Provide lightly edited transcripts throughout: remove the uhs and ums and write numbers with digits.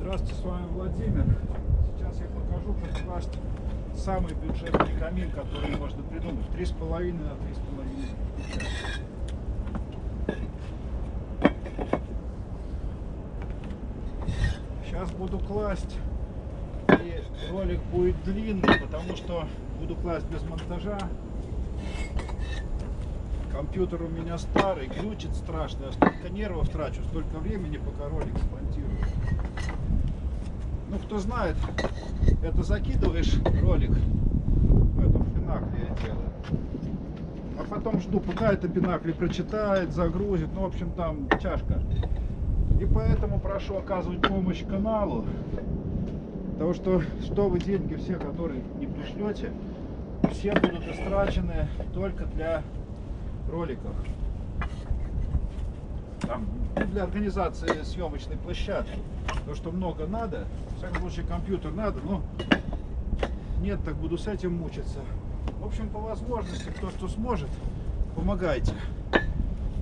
Здравствуйте, с вами Владимир. Сейчас я покажу, как класть самый бюджетный камин, который можно придумать. 3,5 на 3,5. Сейчас буду класть, и ролик будет длинный, потому что буду класть без монтажа. Компьютер у меня старый, глючит страшно, я столько нервов трачу, столько времени, пока ролик смонтирую. Ну, кто знает, это закидываешь ролик в этом бинакле я делаю, а потом жду, пока это бинакле прочитает, загрузит, ну, в общем, там тяжко. И поэтому прошу оказывать помощь каналу, потому что вы деньги все, которые не пришлете, все будут истрачены только для роликов, там, для организации съемочной площадки. То, что много надо, в всяком случае компьютер надо, но нет, так буду с этим мучиться. В общем, по возможности, кто что сможет, помогайте.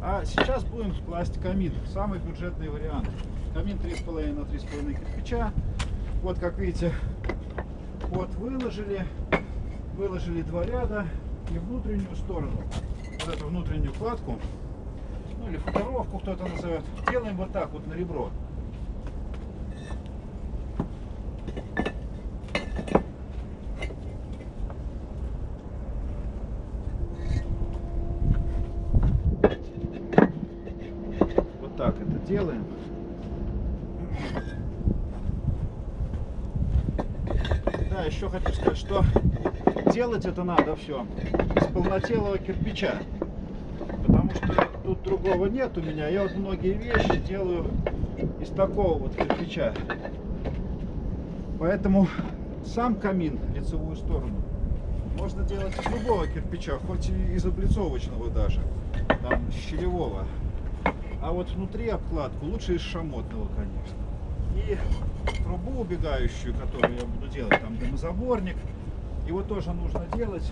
А сейчас будем класть камин, самый бюджетный вариант. Камин 3,5 на 3,5 кирпича. Вот, как видите, вот выложили два ряда и внутреннюю сторону. Вот эту внутреннюю кладку, ну или футеровку кто-то назовет, делаем вот так вот на ребро. Вот так это делаем. Да, еще хочу сказать, что делать это надо все из полнотелого кирпича, потому что тут другого нет у меня. Я вот многие вещи делаю из такого вот кирпича, поэтому сам камин, лицевую сторону, можно делать из любого кирпича, хоть и из облицовочного даже, там щелевого. А вот внутри обкладку лучше из шамотного, конечно. И трубу убегающую, которую я буду делать, там дымозаборник, его тоже нужно делать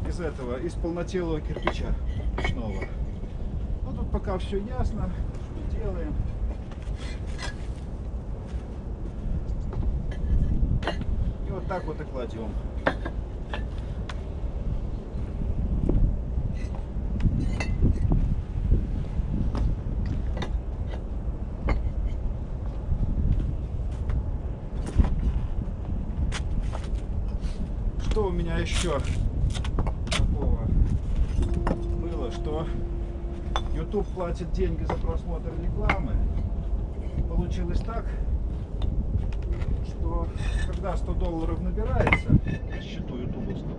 из этого, из полнотелого кирпича ручного. Ну тут пока все ясно, что делаем. И вот так вот и кладем. Что у меня еще такого было, что YouTube платит деньги за просмотр рекламы. Получилось так, что когда $100 набирается на счету ютубовском,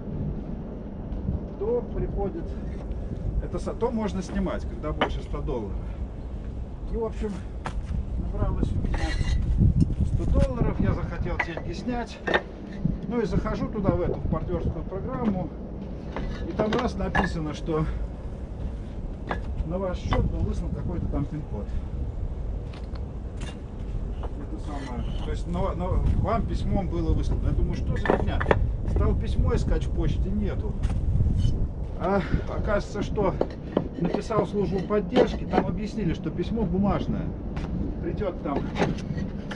то приходит то можно снимать, когда больше $100. И в общем набралось у меня $100, я захотел деньги снять. Ну и захожу туда, в эту партнерскую программу, и там раз написано, что на ваш счет был выслан какой-то там пин-код. Это самое. То есть вам письмом было выслано. Я думаю, что за фигня? Стал письмо искать в почте, нету. А оказывается, что написал в службу поддержки, там объяснили, что письмо бумажное. Придет там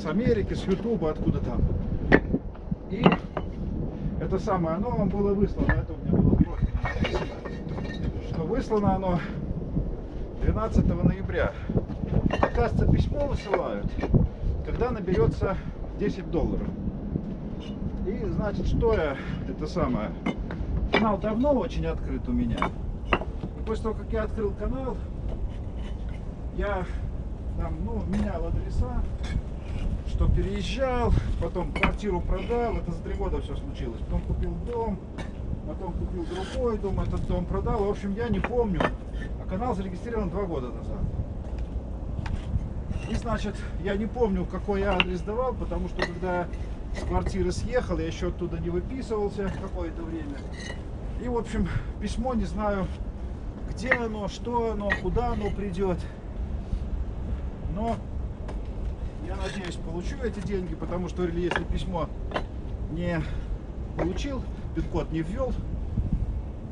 с Америки, с Ютуба, откуда там. И это самое, оно вам было выслано, это у меня было просто написано, что выслано оно 12 ноября. Оказывается, письмо высылают, когда наберется $10. И значит, что это самое, канал давно очень открыт у меня. И после того, как я открыл канал, я там, менял адреса, что переезжал, потом квартиру продал, это за 3 года все случилось, потом купил дом, потом купил другой дом, этот дом продал, в общем, я не помню, а канал зарегистрирован 2 года назад. И значит, я не помню, какой я адрес давал, потому что когда с квартиры съехал, я еще оттуда не выписывался какое-то время. И, в общем, письмо не знаю, где оно, что оно, куда оно придет. Но я надеюсь, получу эти деньги, потому что если письмо не получил, пин-код не ввел,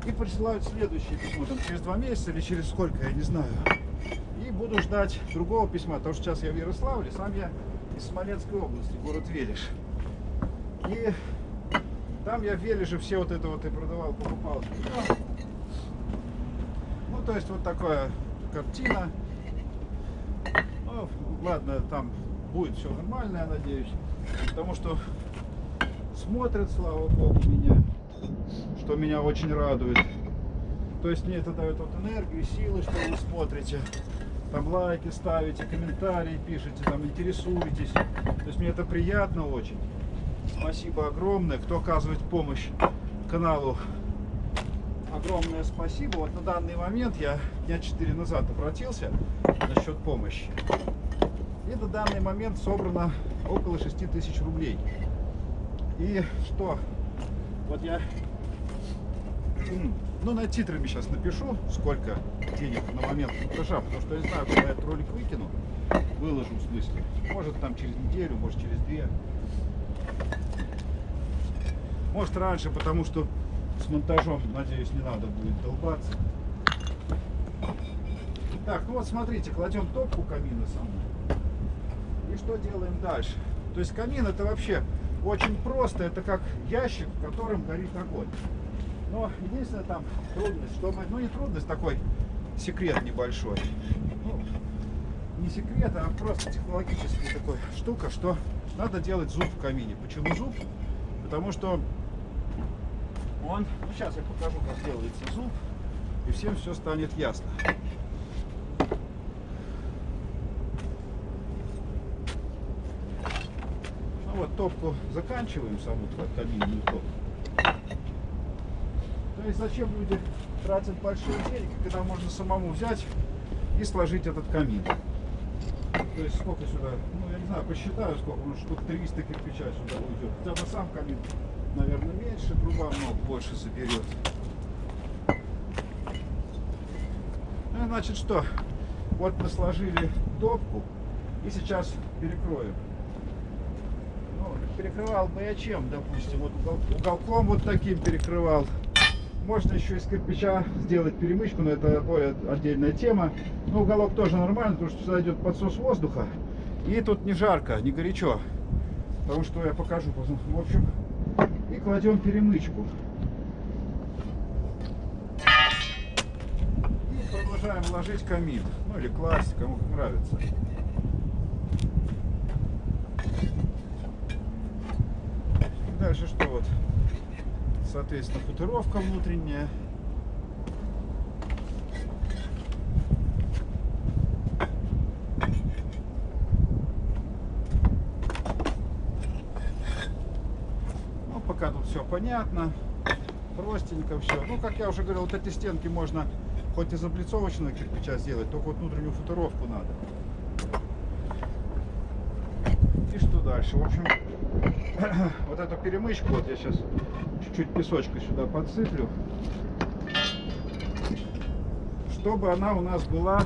и присылают следующее письмо, там через 2 месяца или через сколько, я не знаю. И буду ждать другого письма, потому что сейчас я в Ярославле, сам я из Смоленской области, город Велиш. И там я в Велиже все вот это вот и продавал, покупал. Ну, то есть вот такая картина. Ну, ладно, там будет все нормально, я надеюсь. Потому что смотрят, слава богу, меня, что меня очень радует. То есть мне это дает вот энергию, силы, что вы смотрите. Там лайки ставите, комментарии пишете, там интересуетесь. То есть мне это приятно очень. Спасибо огромное, кто оказывает помощь каналу. Огромное спасибо. Вот на данный момент я дня 4 назад обратился насчет помощи. И на данный момент собрано около 6000 рублей. И что? Вот я над титрами сейчас напишу, сколько денег на момент монтажа, потому что я не знаю, когда я этот ролик выкину, выложу в смысле. Может там через неделю, может через 2. Может раньше, потому что с монтажом, надеюсь, не надо будет долбаться. Так, ну вот смотрите, кладем топку камина со мной. И что делаем дальше? То есть камин это вообще очень просто, это как ящик, в котором горит огонь. Но единственная там трудность, что мы, ну не трудность, такой секрет небольшой. Ну, не секрет, а просто технологическая такая штука, что надо делать зуб в камине. Почему зуб? Потому что он, ну сейчас я покажу, как делается зуб, и всем все станет ясно. Ну вот топку заканчиваем, саму каминную топку. То есть зачем люди тратят большие деньги, когда можно самому взять и сложить этот камин. То есть сколько сюда, ну я не знаю, посчитаю сколько, ну штук 300 кирпича сюда уйдет. Хотя бы сам камин, наверное, меньше, труба много больше заберет. Ну, значит что, вот мы сложили топку и сейчас перекроем. Ну, перекрывал бы я чем, допустим, вот уголком вот таким перекрывал. Можно еще из кирпича сделать перемычку, но это более отдельная тема. Но уголок тоже нормально, потому что сюда идет подсос воздуха. И тут не жарко, не горячо. Потому что я покажу. В общем, и кладем перемычку. И продолжаем ложить камин. Ну или класть, кому как нравится. И дальше что вот? Соответственно, футировка внутренняя. Ну, пока тут все понятно. Простенько все. Ну, как я уже говорил, вот эти стенки можно хоть из облицовочного кирпича сделать, только вот внутреннюю футировку надо. И что дальше? В общем, вот эту перемычку, вот я сейчас чуть-чуть песочка сюда подсыплю, чтобы она у нас была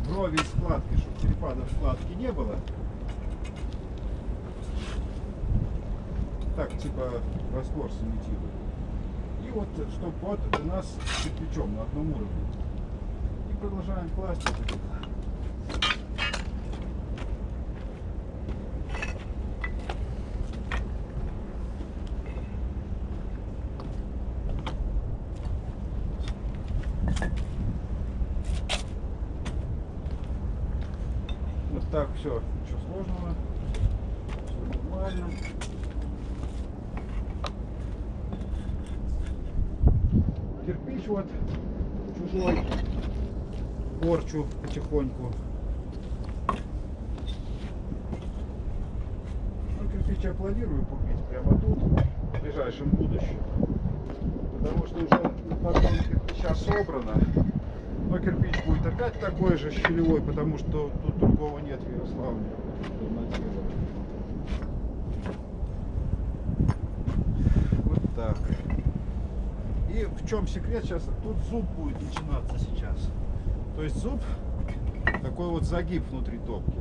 брови и складки, чтобы перепадов складки не было. Так, типа раствор сымитирует. И вот, чтобы вот у нас с кирпичом на одном уровне. И продолжаем класть это дело. Вот так, все, ничего сложного, все нормально. Кирпич вот чужой порчу потихоньку. Ну, кирпич я планирую купить прямо тут, в ближайшем будущем. Потому что уже подъем кирпича собрано. Но кирпич будет опять такой же щелевой, потому что тут другого нет в Ярославле. Вот так. И в чем секрет сейчас? Тут зуб будет начинаться сейчас. То есть зуб, такой вот загиб внутри топки.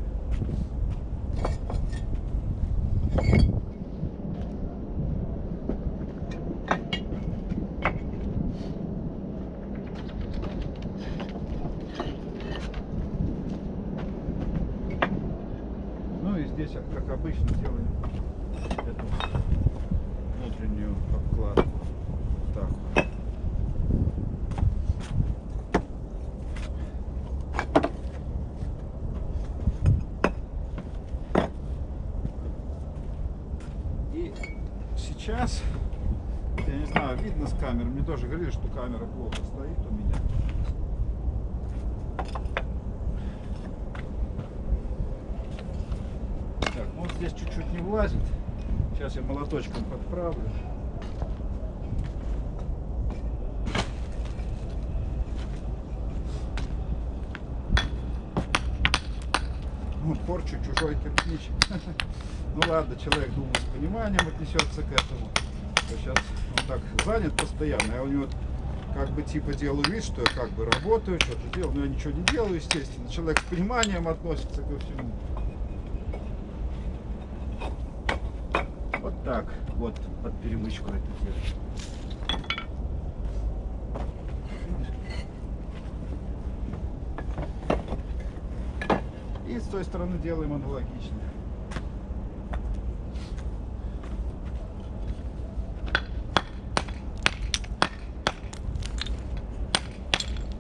здесь, как обычно, делаем эту внутреннюю обкладку. Так. И сейчас, я не знаю, видно с камеры, мне тоже говорили, что камера плохо стоит у меня. Так, ну вот здесь чуть-чуть не влазит. Сейчас я молоточком подправлю. Ну, порчу чужой кирпич. Ну ладно, человек, думаю, с пониманием отнесется к этому. Сейчас он так занят постоянно. Я у него как бы типа делаю вид, что я как бы работаю, что-то делаю, но я ничего не делаю, естественно. Человек с пониманием относится ко всему. Вот так, вот под перемычку это делать. И с той стороны делаем аналогично.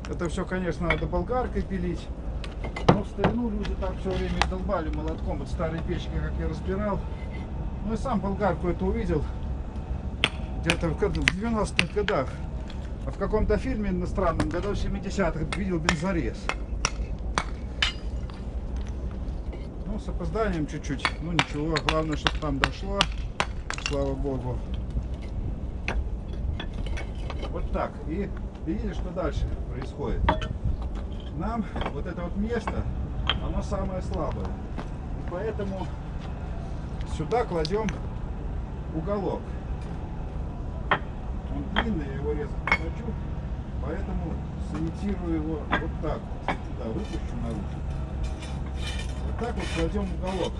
Это все, конечно, надо болгаркой пилить. Но в старину люди так все время долбали молотком. Вот старые печки, как я разбирал. Ну и сам болгарку это увидел где-то в 90-х годах. А в каком-то фильме иностранном, году в 70-х, видел бензорез. Ну, с опозданием чуть-чуть. Ну ничего, главное, чтобы там дошло. Слава богу. Вот так. И видели, что дальше происходит? Нам вот это вот место, оно самое слабое. И поэтому сюда кладем уголок. Он длинный, я его резко не хочу, поэтому сымитирую его вот так вот. Сюда выпущу наружу. Вот так вот кладем уголок.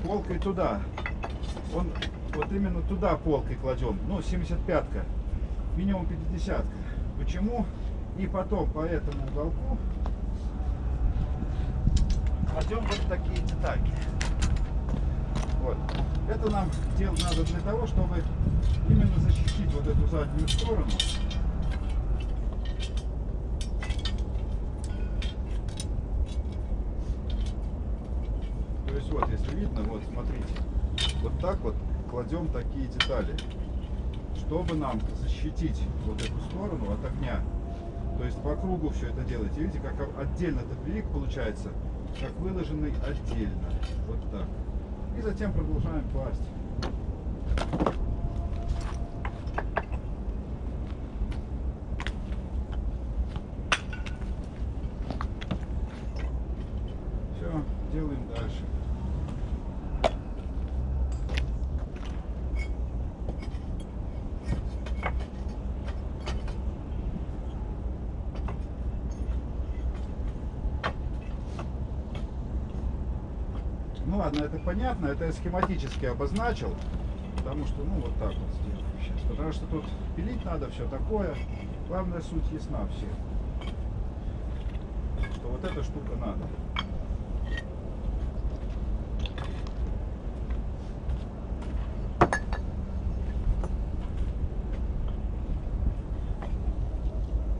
Полкой туда. Он вот именно туда полкой кладем. Ну, 75-ка. Минимум 50-ка. Почему? И потом по этому уголку кладем вот такие детальки. Вот. Это нам делать надо для того, чтобы именно защитить вот эту заднюю сторону. То есть вот, если видно, вот смотрите, вот так вот кладем такие детали, чтобы нам защитить вот эту сторону от огня. То есть по кругу все это делаете. Видите, как отдельно топливик получается, как выложенный отдельно. Вот так. И затем продолжаем класть. Все, делаем дальше. Ну ладно, это понятно, это я схематически обозначил, потому что, ну, вот так вот сделаем сейчас. Потому что тут пилить надо, все такое. Главная суть ясна всем, что вот эта штука надо.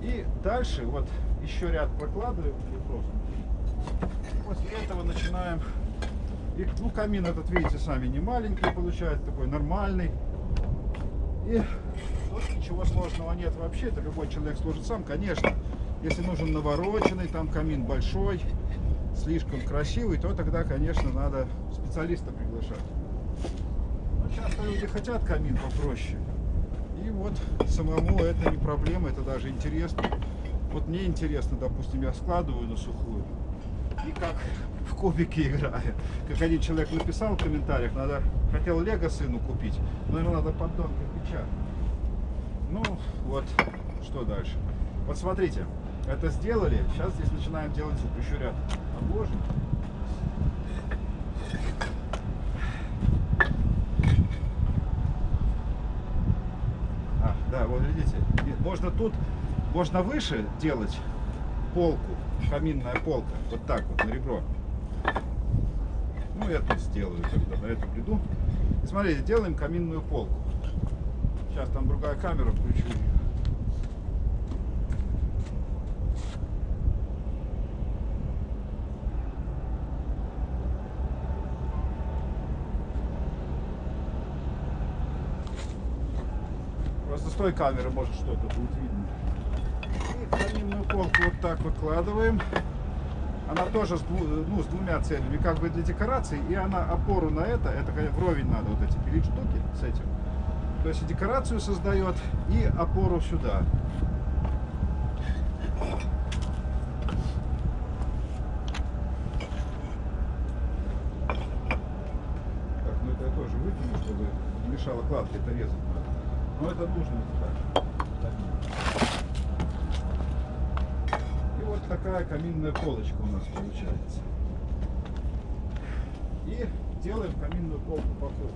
И дальше вот еще ряд прокладываем. После этого начинаем. И, ну, камин этот, видите, сами не маленький получается, такой нормальный. И вот ничего сложного нет вообще, это любой человек сложит сам, конечно. Если нужен навороченный, там камин большой, слишком красивый, то тогда, конечно, надо специалиста приглашать. Но часто люди хотят камин попроще. И вот самому это не проблема, это даже интересно. Вот мне интересно, допустим, я складываю на сухую. И как в кубики играю. Как один человек написал в комментариях, хотел лего сыну купить, но ему надо поддон кирпича. Ну вот, что дальше? Вот смотрите, это сделали, сейчас здесь начинаем делать зуб. Еще ряд обложим. Да, вот видите, можно тут, можно выше делать полку, каминная полка, вот так вот, на ребро. Ну эту сделаю, когда на эту приду. И смотрите, делаем каминную полку. Сейчас там другая камера, включу. Просто с той камеры может что-то будет видно. И каминную полку вот так выкладываем. Она тоже с двумя целями, как бы для декорации, и она опору на это вровень надо вот эти пилить штуки с этим. То есть и декорацию создает, и опору сюда. Так, ну это я тоже выкину, чтобы не мешало кладке, это резать надо. Но это нужно так. И вот такая каминная полочка у нас получается. И делаем каминную полку по кругу.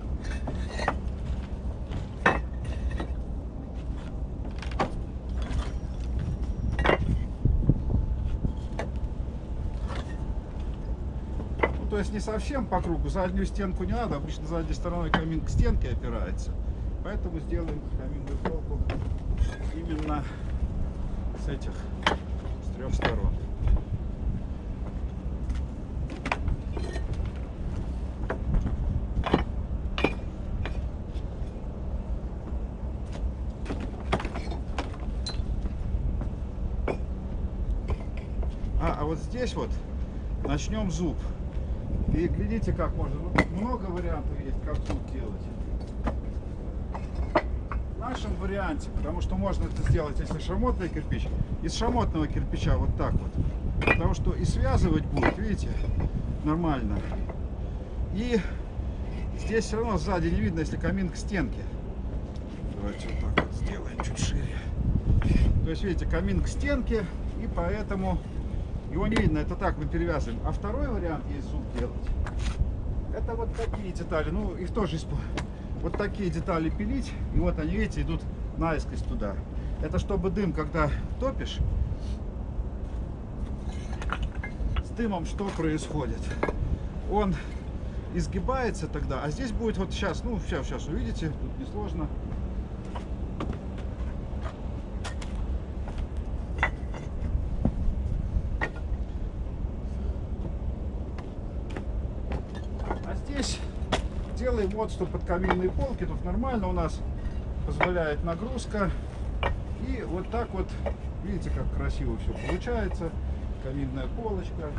Ну, то есть не совсем по кругу, заднюю стенку не надо, обычно задней стороной камин к стенке опирается. Поэтому сделаем каминную полку именно с этих, с трех сторон. А вот здесь вот начнем зуб. И глядите, как можно. Много вариантов есть, как зуб делать. В нашем варианте, потому что можно это сделать, если шамотный кирпич, из шамотного кирпича вот так вот. Потому что и связывать будет, видите, нормально. И здесь все равно сзади не видно, если камин к стенке. Давайте вот так вот сделаем чуть шире. То есть, видите, камин к стенке, и поэтому его не видно, это так мы перевязываем. А второй вариант есть зуб делать. Это вот такие детали, ну их тоже вот такие детали пилить. И вот они, видите, идут наискось туда. Это чтобы дым, когда топишь, с дымом что происходит? Он изгибается тогда, а здесь будет вот сейчас, ну сейчас увидите, тут несложно. Делаем отступ от каминной полки, тут нормально у нас позволяет нагрузка. И вот так вот, видите, как красиво все получается. Каминная полочка.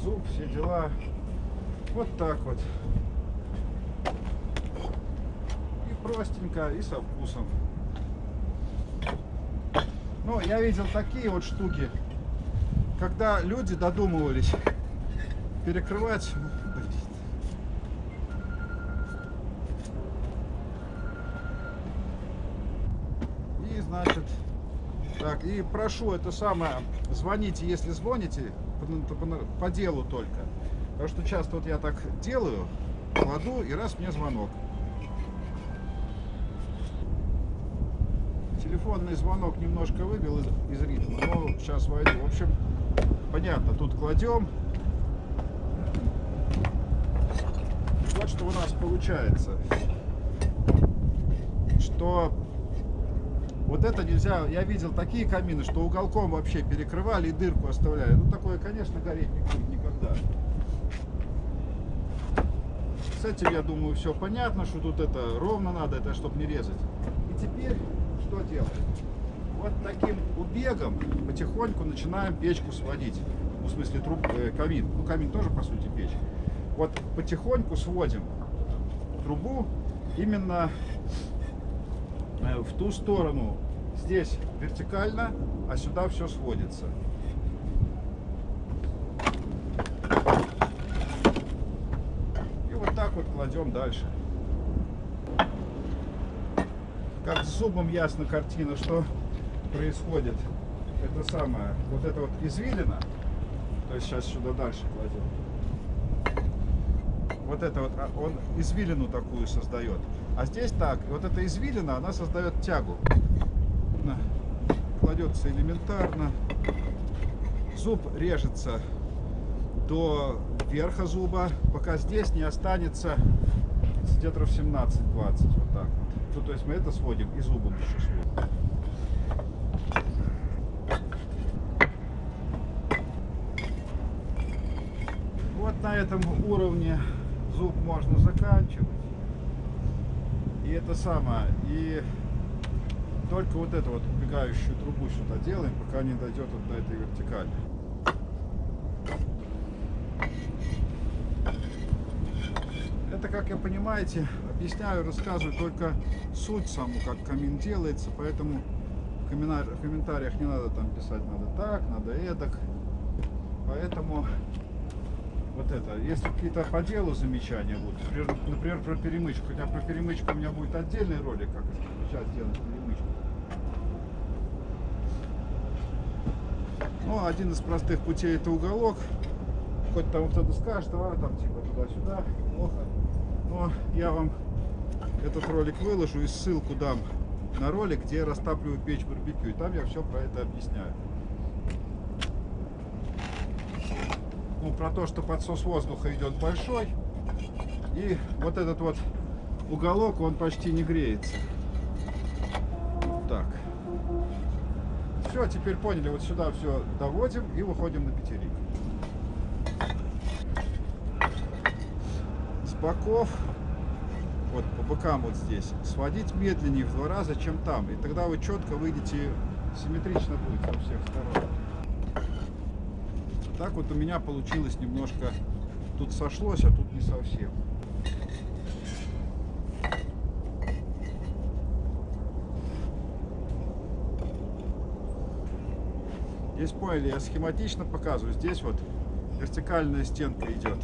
Зуб, все дела. Вот так вот. И простенько, и со вкусом. Но я видел такие вот штуки, когда люди додумывались перекрывать. И значит, так, и прошу это самое, звоните, если звоните, по делу только. Потому что часто вот я так делаю, кладу, и раз мне звонок. Телефонный звонок немножко выбил из ритма, но сейчас войду. В общем, понятно, тут кладем. Вот что у нас получается. Что вот это нельзя. Я видел такие камины, что уголком вообще перекрывали и дырку оставляли. Ну такое, конечно, гореть не будет никогда. С этим, я думаю, все понятно, что тут это ровно надо, это чтобы не резать. И теперь что делаем? Вот таким убегом потихоньку начинаем печку сводить. Ну, в смысле, камин. Ну, камин тоже, по сути, печь. Вот потихоньку сводим трубу именно в ту сторону. Здесь вертикально, а сюда все сводится. И вот так вот кладем дальше. Как с зубом ясно картина, что происходит. Это самое, вот это вот извилина, то есть сейчас сюда дальше кладем. Вот это вот, он извилину такую создает. А здесь так, вот эта извилина, она создает тягу. кладется элементарно. Зуб режется до верха зуба, пока здесь не останется сантиметров 17-20, вот так вот. Ну, то есть мы это сводим и зубом еще сводим. Вот на этом уровне зуб можно заканчивать. И это самое, и только вот эту вот убегающую трубу сюда делаем, пока не дойдет вот до этой вертикали. Это, как вы понимаете, объясняю, рассказываю только суть саму, как камин делается, поэтому в комментариях не надо там писать, надо так, надо эдак. Поэтому вот это, если какие-то по делу замечания будут, например, про перемычку, хотя про перемычку у меня будет отдельный ролик, как сейчас делать перемычку. Ну, один из простых путей — это уголок. Хоть там кто-то скажет, а там типа туда-сюда, плохо. Но я вам этот ролик выложу и ссылку дам на ролик, где я растапливаю печь барбекю. И там я все про это объясняю. Ну, про то, что подсос воздуха идет большой. И вот этот вот уголок, он почти не греется. Так. Все, теперь поняли, вот сюда все доводим и выходим на пятерик. С боков, вот по бокам вот здесь, сводить медленнее в 2 раза, чем там. И тогда вы четко выйдете, симметрично будет со всех сторон. Так вот у меня получилось немножко, тут сошлось, а тут не совсем. Здесь поняли, я схематично показываю. Здесь вот вертикальная стенка идет.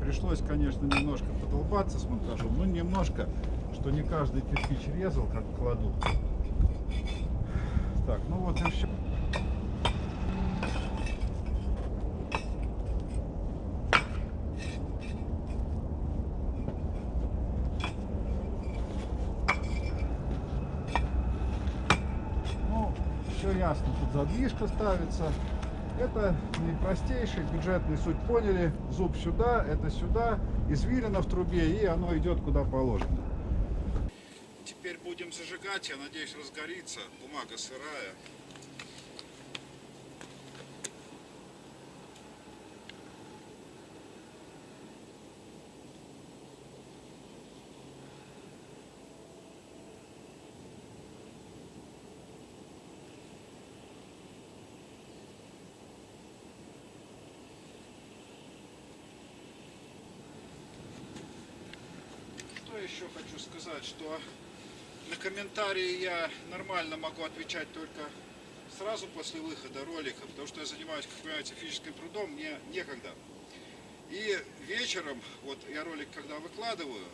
Пришлось, конечно, немножко подолбаться с монтажом, но немножко, что не каждый кирпич резал, как кладу. Так, ну вот и все. Ну, все ясно, тут задвижка ставится. Это не простейший, бюджетный, суть поняли. Зуб сюда, это сюда, извилина в трубе, и оно идет куда положено. Теперь будем зажигать, я надеюсь, разгорится. Бумага сырая. Еще хочу сказать, что на комментарии я нормально могу отвечать только сразу после выхода ролика, потому что я занимаюсь, как вы понимаете, физическим трудом, мне некогда. И вечером, вот я ролик когда выкладываю,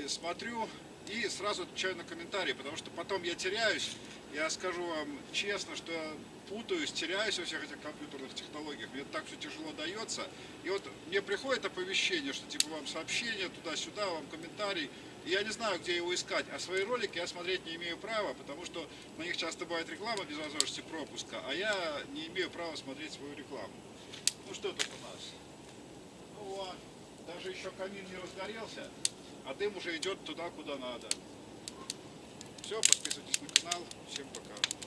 смотрю и сразу отвечаю на комментарии, потому что потом я теряюсь. Я скажу вам честно, что я путаюсь, теряюсь во всех этих компьютерных технологиях. Мне так все тяжело дается. И вот мне приходит оповещение, что типа вам сообщение туда-сюда, вам комментарий. И я не знаю, где его искать. А свои ролики я смотреть не имею права, потому что на них часто бывает реклама без возможности пропуска, а я не имею права смотреть свою рекламу. Ну что тут у нас? Ну вот, даже еще камин не разгорелся, а дым уже идет туда, куда надо. Все, подписывайтесь на канал. Всем пока.